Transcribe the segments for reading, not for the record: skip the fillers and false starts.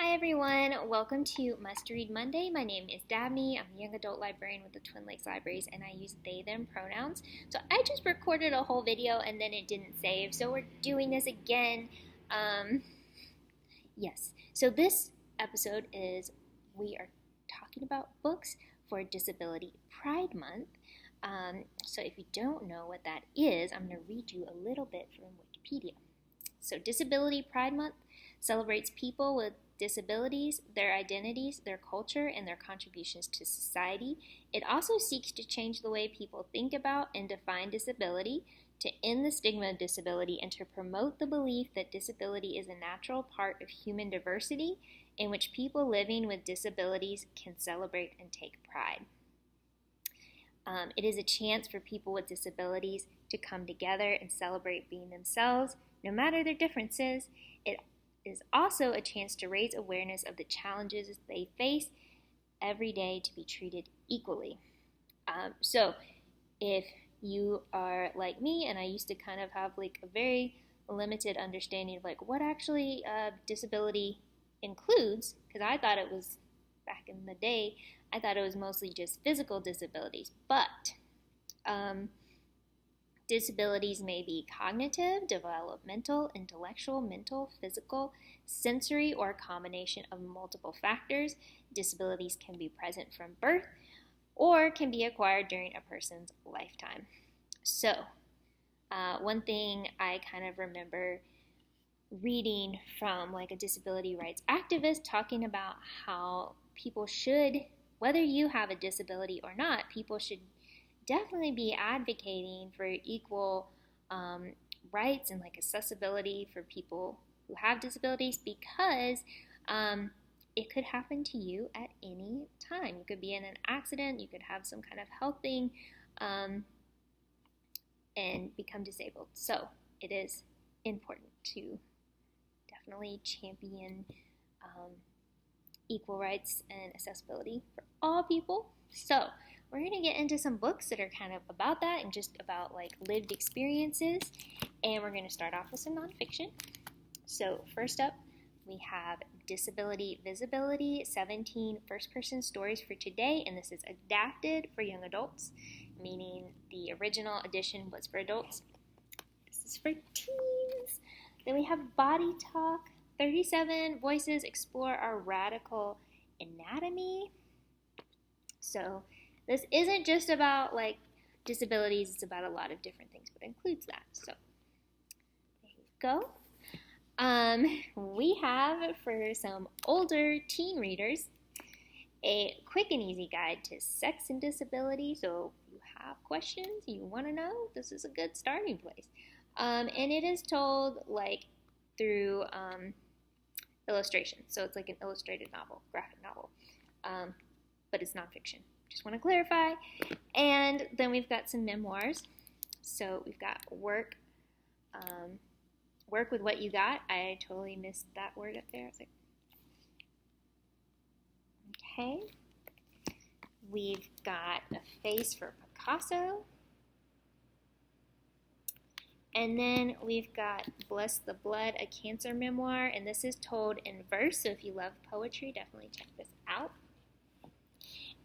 Hi everyone, welcome to Must Read Monday. My name is Dabney. I'm a young adult librarian with the Twin Lakes Libraries and I use they, them pronouns. So I just recorded a whole video and then it didn't save, so we're doing this again. So this episode is we are talking about books for Disability Pride Month. So if you don't know what that is, I'm going to read you a little bit from Wikipedia. So Disability Pride Month celebrates people with disabilities, their identities, their culture, and their contributions to society. It also seeks to change the way people think about and define disability, to end the stigma of disability, and to promote the belief that disability is a natural part of human diversity in which people living with disabilities can celebrate and take pride. It is a chance for people with disabilities to come together and celebrate being themselves, no matter their differences. It is also a chance to raise awareness of the challenges they face every day to be treated equally. So if you are like me, and I used to kind of have like a very limited understanding of like what actually disability includes, because I thought it was, back in the day, I thought it was mostly just physical disabilities, but disabilities may be cognitive, developmental, intellectual, mental, physical, sensory, or a combination of multiple factors. Disabilities can be present from birth or can be acquired during a person's lifetime. So, one thing I kind of remember reading from like a disability rights activist talking about how people should, whether you have a disability or not, people should definitely be advocating for equal rights and like accessibility for people who have disabilities, because it could happen to you at any time. You could be in an accident, you could have some kind of health thing and become disabled. So it is important to definitely champion equal rights and accessibility for all people. So we're going to get into some books that are kind of about that and just about like lived experiences. And we're going to start off with some nonfiction. So first up, we have Disability Visibility, 17 first-person stories for today. And this is adapted for young adults, meaning the original edition was for adults. This is for teens. Then we have Body Talk, 37 voices explore our radical anatomy. So this isn't just about like disabilities, it's about a lot of different things, but it includes that. So there you go. We have, for some older teen readers, a quick and easy guide to sex and disability. So if you have questions, you want to know, this is a good starting place. And it is told like through illustration. So it's like an illustrated novel, graphic novel, but it's nonfiction. Just want to clarify. And then we've got some memoirs. So we've got work with what you got. I totally missed that word up there. I was like, okay. We've got A Face for Picasso. And then we've got Bless the Blood, a cancer memoir. And this is told in verse. So if you love poetry, definitely check this out.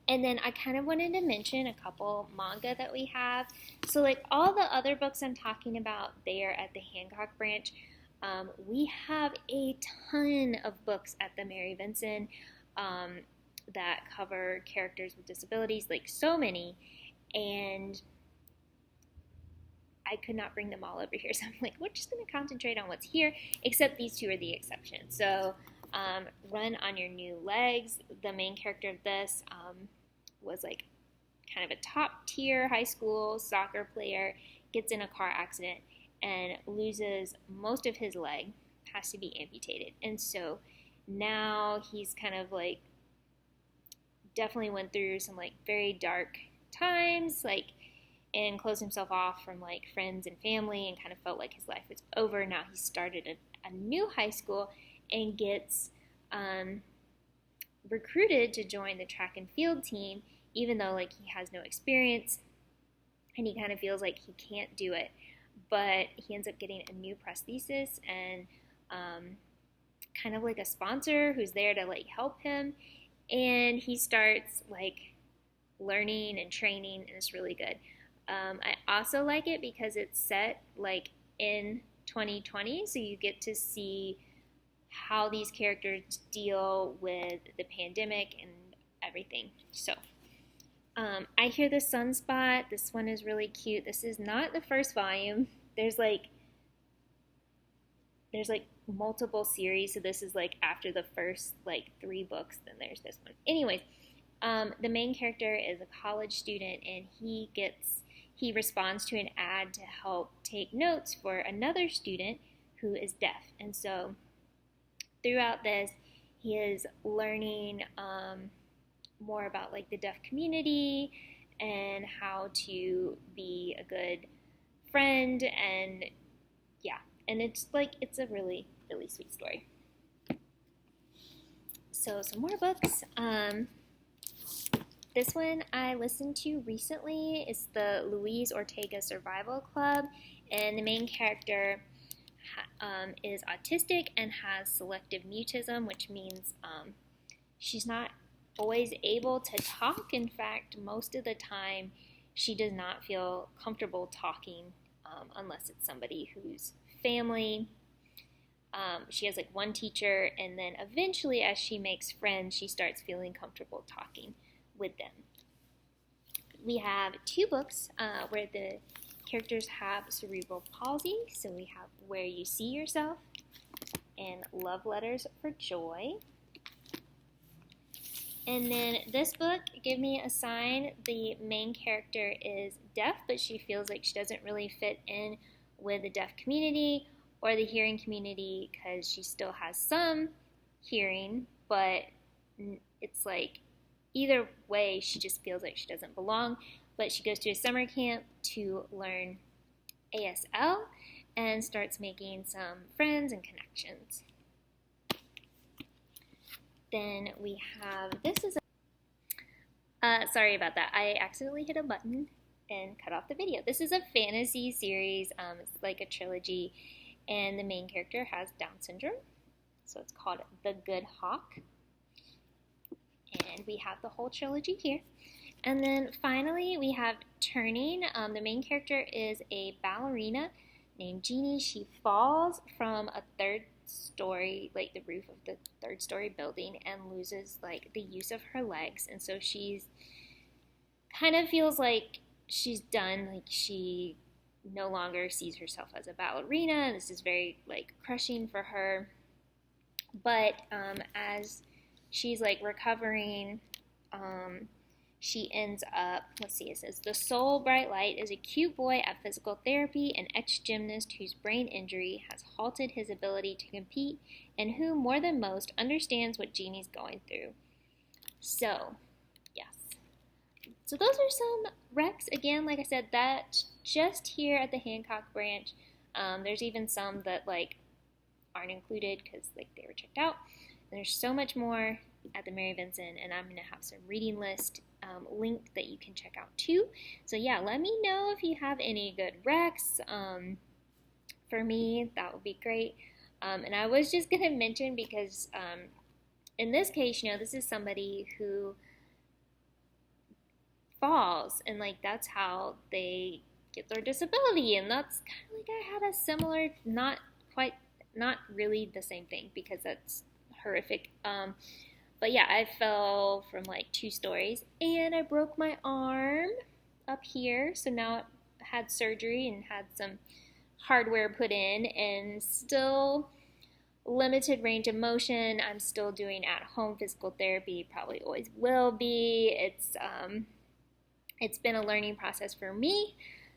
And then I kind of wanted to mention a couple manga that we have. So like all the other books I'm talking about there at the Hancock branch, we have a ton of books at the Mary Vinson that cover characters with disabilities, like so many. And I could not bring them all over here. So I'm like, we're just going to concentrate on what's here, except these two are the exceptions. So Run on Your New Legs, the main character of this was like kind of a top tier high school soccer player, gets in a car accident and loses most of his leg, has to be amputated. And so now he's kind of like definitely went through some like very dark times, like, and closed himself off from like friends and family and kind of felt like his life was over. Now he started a new high school and gets recruited to join the track and field team, even though like he has no experience and he kind of feels like he can't do it. But he ends up getting a new prosthesis and kind of like a sponsor who's there to like help him, and he starts like learning and training, and it's really good. I also like it because it's set like in 2020, so you get to see how these characters deal with the pandemic and everything. So I hear the Sunspot. This one is really cute. This is not the first volume. There's like multiple series, so this is like after the first like 3 books, then there's this one. Anyways, the main character is a college student, and he responds to an ad to help take notes for another student who is deaf. And so throughout this, he is learning more about like the deaf community and how to be a good friend, and yeah, and it's a really, really sweet story. So some more books. This one I listened to recently is the Luis Ortego Survival Club, and the main character is autistic and has selective mutism, which means she's not always able to talk. In fact, most of the time she does not feel comfortable talking unless it's somebody who's family. She has like one teacher, and then eventually as she makes friends, she starts feeling comfortable talking with them. We have 2 books where the characters have cerebral palsy. So we have Where You See Yourself and Love Letters for Joy. And then this book, Give Me a Sign, the main character is deaf, but she feels like she doesn't really fit in with the deaf community or the hearing community because she still has some hearing, but it's like either way, she just feels like she doesn't belong. But she goes to a summer camp to learn ASL and starts making some friends and connections. Then we have, this is sorry about that. I accidentally hit a button and cut off the video. This is a fantasy series. It's like a trilogy, and the main character has Down syndrome. So it's called The Good Hawk. And we have the whole trilogy here. And then finally we have Turning. The main character is a ballerina named Jeannie. She falls from a 3rd story, like the roof of the 3rd story building, and loses like the use of her legs, and so she's kind of feels like she's done, like she no longer sees herself as a ballerina, and this is very like crushing for her. But as she's like recovering, she ends up, let's see, it says, the Soul Bright Light is a cute boy at physical therapy, an ex-gymnast whose brain injury has halted his ability to compete, and who, more than most, understands what Jeannie's going through. So, yes. So those are some recs. Again, like I said, that just here at the Hancock branch. There's even some that like aren't included because like they were checked out. And there's so much more at the Mary Vincent, and I'm going to have some reading list link that you can check out too. So yeah, let me know if you have any good recs. For me, that would be great. And I was just going to mention, because in this case, you know, this is somebody who falls, and like that's how they get their disability, and that's kind of like I had a similar, not really the same thing because that's horrific. But yeah, I fell from like 2 stories and I broke my arm up here. So now I had surgery and had some hardware put in, and still limited range of motion. I'm still doing at-home physical therapy, probably always will be. It's been a learning process for me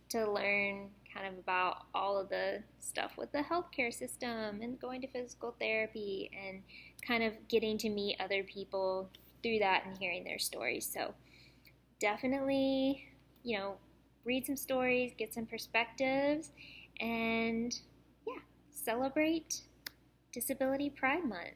to learn kind of about all of the stuff with the healthcare system and going to physical therapy and kind of getting to meet other people through that and hearing their stories. So definitely, you know, read some stories, get some perspectives, and yeah, celebrate Disability Pride Month.